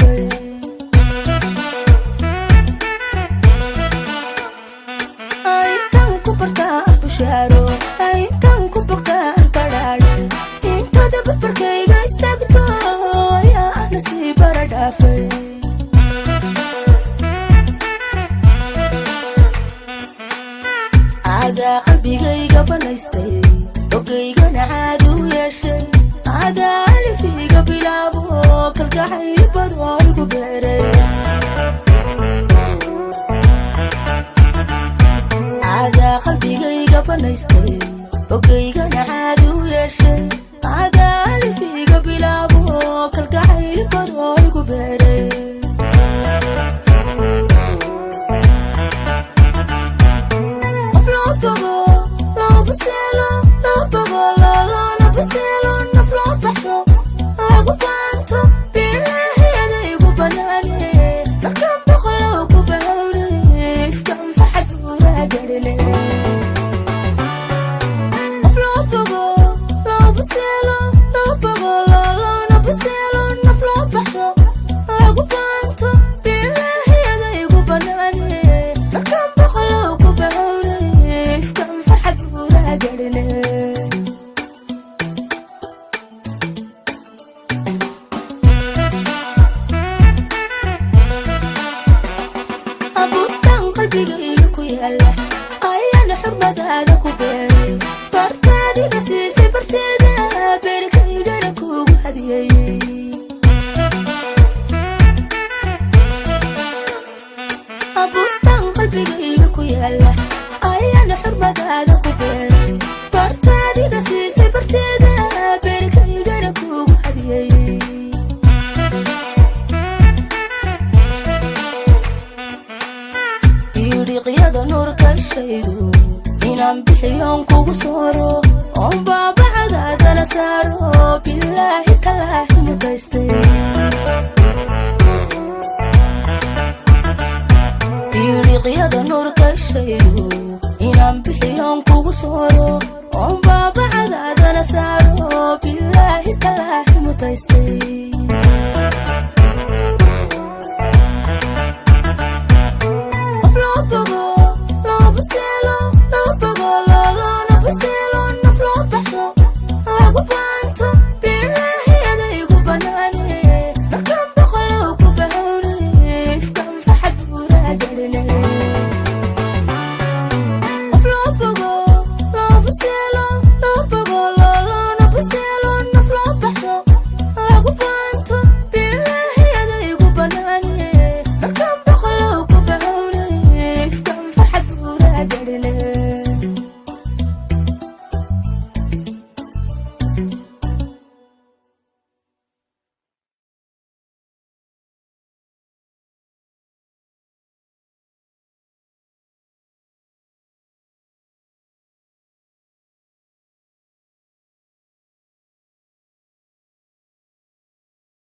dhaafay intaan ku bartaa bushaaro intaan ku bogtaa badhaadhe intada barbarkayga istaagto ayaa nasiib bara dhaafay ada qalbigayga banaystay ogaygana caadi u yeeshay ada alifiga bilaabo kalgacayl badoo igu beeray ada qalbigayga banaystay ogaygana caadi u yeeshay ada alifiga bilaabo kalgacayl badoo igu beeray qalbigayga ku yaala ayana xurmadaada ku beeray bartaadiga siisay barteeda beerkaygana kugu hadiyay abustan qalbigayga ku yaala ayana xurmadaada ku beeray bartaadiga siisay barteeda beerkaygana kugu hadiyay qiyada nuurka shaydu inaan bixiyoon kugu sooro oon baabacadaadana saaro bilaahi talaahi mutaystay qiyada nuurka shaydu inaan bixiyoon kugu sooro oon baabacadaadana saaro bilaahi talaahi mutaystay